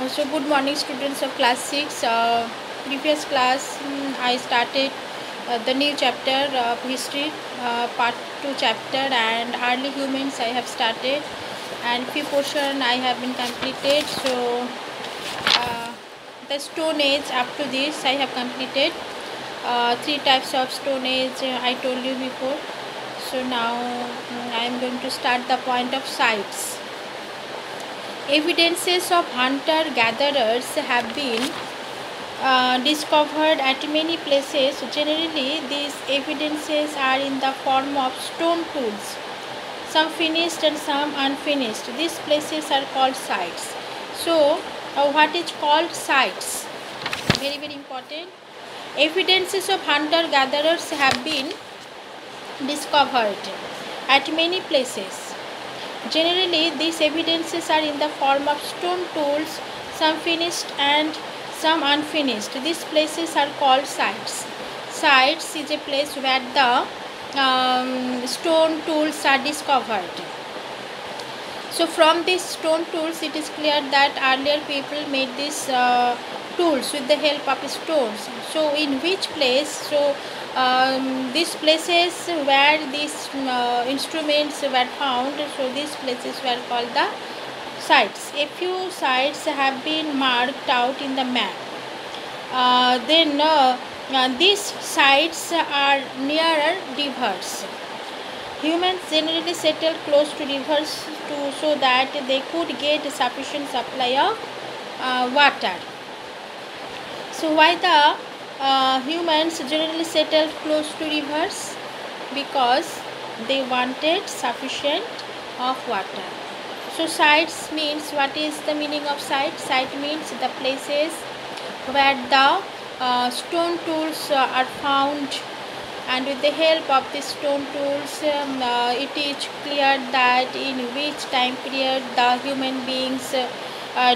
So good morning students of class 6. Previous class I started the new chapter of history, part 2 chapter, and early humans I have started, and few portion I have been completed. So uh, the stone age up to this I have completed. Three types of stone age I told you before. So now I am going to start the point of sites. Evidences of hunter-gatherers have been discovered at many places. Generally, these evidences are in the form of stone tools, some finished and some unfinished. These places are called sites. So, what is called sites? Very, very important. Evidences of hunter-gatherers have been discovered at many places. Generally, these evidences are in the form of stone tools, some finished and some unfinished. These places are called sites. Sites is a place where the stone tools are discovered. So from these stone tools, it is clear that earlier people made these tools with the help of stones. So in which place? So these places where these instruments were found, so these places were called the sites. A few sites have been marked out in the map. Then these sites are nearer rivers. Humans generally settled close to rivers so that they could get sufficient supply of water. So why the humans generally settled close to rivers? Because they wanted sufficient of water. So sites means, what is the meaning of site? Site means the places where the stone tools are found, and with the help of the stone tools it is clear that in which time period the human beings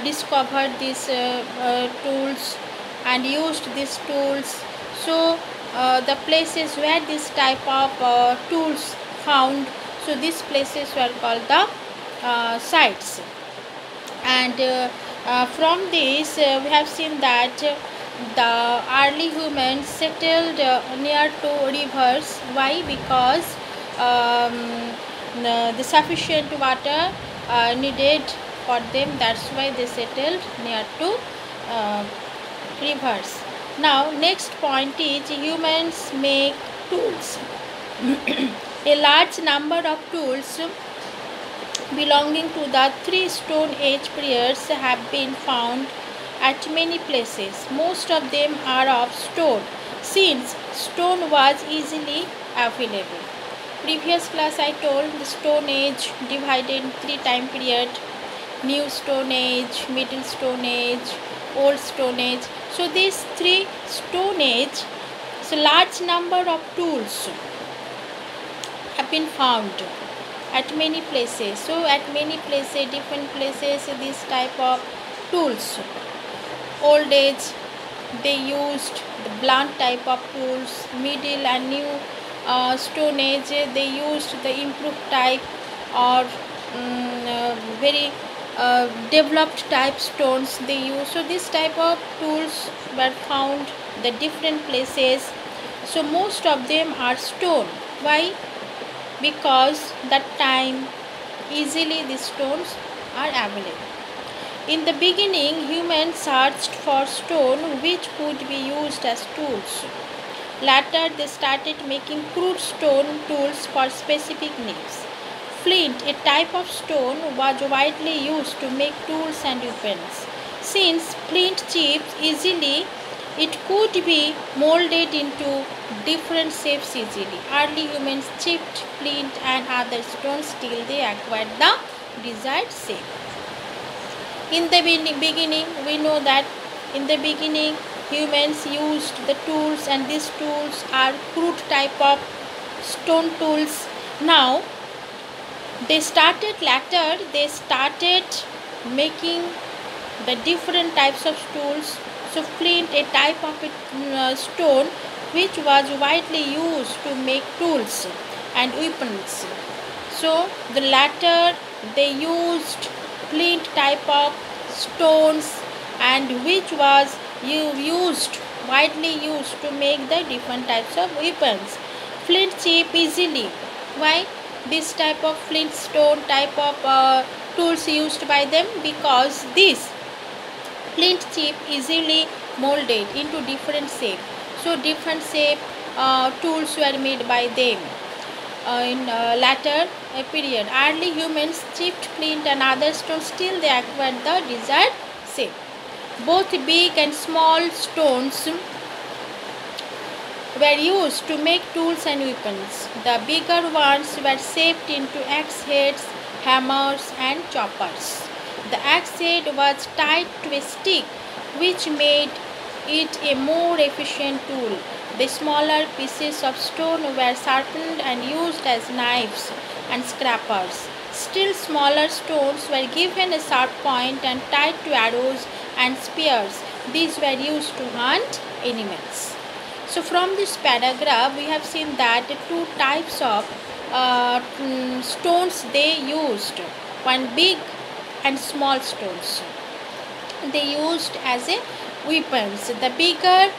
discovered these tools and used these tools. So the places where this type of tools found, so these places were called the sites. And from this we have seen that the early humans settled near to rivers. Why? Because the sufficient water needed for them, that's why they settled near to uh, rivers. Now next point is humans make tools. A large number of tools belonging to the three Stone Age periods have been found at many places. Most of them are of stone, since stone was easily available. Previous class I told the Stone Age divided in three time period: New Stone Age, Middle Stone Age, Old Stone Age. So these three Stone Age, so large number of tools have been found at many places. So at many places, different places, this type of tools. Old age, they used the blunt type of tools. Middle and new stone age, they used the improved type or very developed type stones they use. So this type of tools were found the different places. So most of them are stone. Why? Because that time easily these stones are available. In the beginning, humans searched for stone which could be used as tools. Later, they started making crude stone tools for specific needs. Flint, a type of stone, was widely used to make tools and weapons. Since flint chips easily, it could be molded into different shapes easily. Early humans chipped flint and other stones till they acquired the desired shape. In the beginning, we know that in the beginning humans used the tools, and these tools are crude type of stone tools. Now they started making the different types of tools. So flint, a type of stone which was widely used to make tools and weapons. So the latter they used flint type of stones and which was widely used to make the different types of weapons. Flint chip easily. Why this type of flintstone type of tools used by them? Because this flint chip easily molded into different shape. So different shape tools were made by them. In later period, early humans chipped flint and other stones till they acquired the desired shape. Both big and small stones were used to make tools and weapons. The bigger ones were shaped into axe heads, hammers, and choppers. The axe head was tied to a stick, which made it a more efficient tool. The smaller pieces of stone were sharpened and used as knives and scrapers. Still smaller stones were given a sharp point and tied to arrows and spears. These were used to hunt animals. So from this paragraph we have seen that two types of stones they used. One big and small stones they used as a weapons. The bigger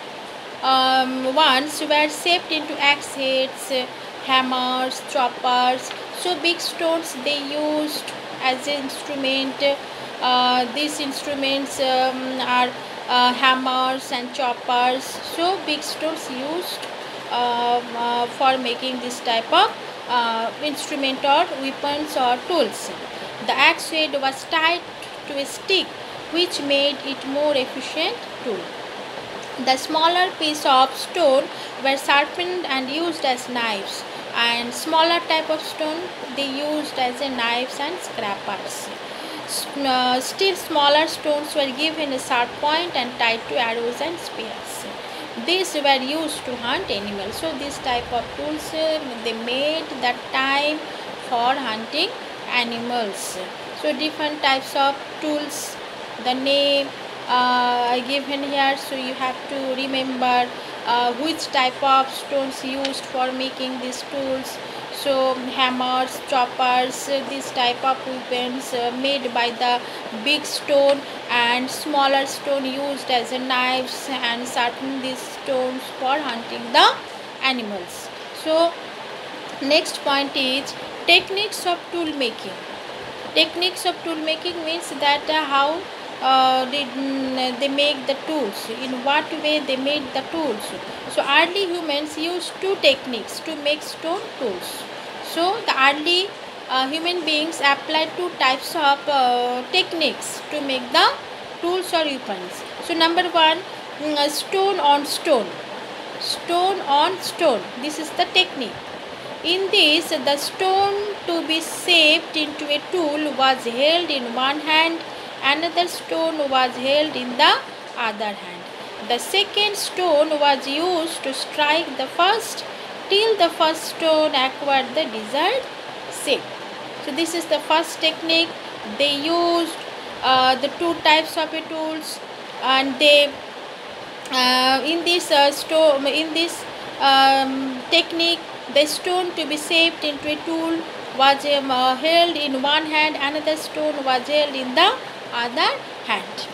ones were shaped into axe heads, hammers, choppers. So big stones they used as an instrument. These instruments are hammers and choppers. So big stones used for making this type of instrument or weapons or tools. The axe head was tied to a stick, which made it more efficient tool. The smaller piece of stone were sharpened and used as knives, and smaller type of stone they used as a knives and scrapers. Still smaller stones were given a sharp point and tied to arrows and spears. These were used to hunt animals. So this type of tools they made that time for hunting animals. So different types of tools, the name given here, so you have to remember which type of stones used for making these tools. So hammers, choppers, this type of weapons made by the big stone, and smaller stone used as a knives and sharpen these stones for hunting the animals. So next point is techniques of tool making. Techniques of tool making means that how they make the tools, in what way they made the tools. So early humans used two techniques to make stone tools. So the early human beings applied two types of techniques to make the tools or weapons. So number one, stone on stone. Stone on stone, this is the technique. In this, the stone to be shaped into a tool was held in one hand, another stone was held in the other hand. The second stone was used to strike the first till the first stone acquired the desired shape. So this is the first technique. They used the two types of tools, and they in this technique, the stone to be shaped into a tool was held in one hand, another stone was held in the other hand.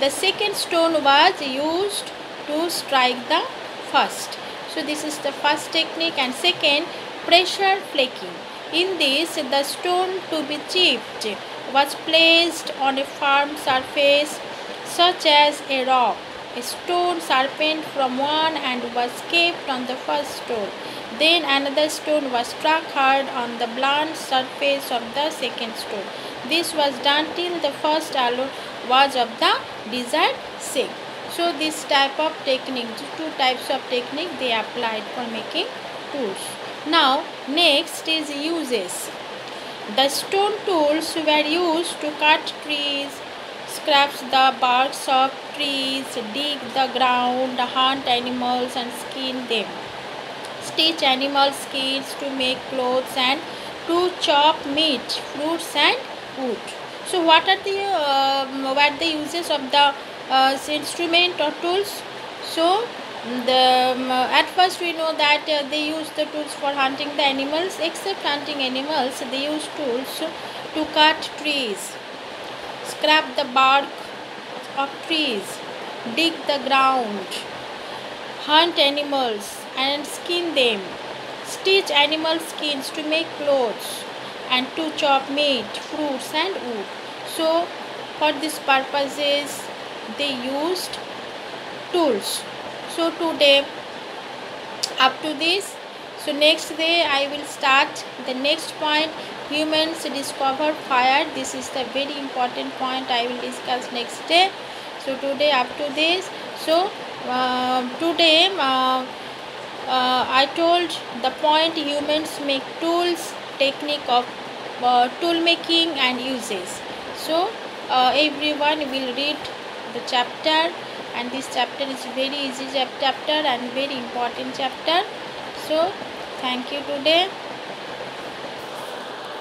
The second stone was used to strike the first. So this is the first technique. And second, pressure flaking. In this, the stone to be chipped was placed on a firm surface such as a rock. A stone sharpened from one end was kept on the first stone. Then another stone was struck hard on the blunt surface of the second stone. This was done till the first alloy was of the desired shape. So this type of technique, two types of technique they applied for making tools. Now next is uses. The stone tools were used to cut trees, scrape the barks of trees, dig the ground, hunt animals and skin them, stitch animal skins to make clothes, and to chop meat, fruits and wood. So what are the uses of the instrument or tools? So at first we know that they use the tools for hunting the animals. Except hunting animals, they use tools to cut trees, scrape the bark of trees, dig the ground, hunt animals and skin them, stitch animal skins to make clothes, and to chop meat, fruits and wood. So for these purposes they used tools. So today up to this, so next day I will start the next point. Humans discover fire. This is the very important point I will discuss next day. So today up to this. So today I told the point humans make tools, technique of tool making and uses. So everyone will read the chapter, and this chapter is very easy chapter and very important chapter. So thank you today.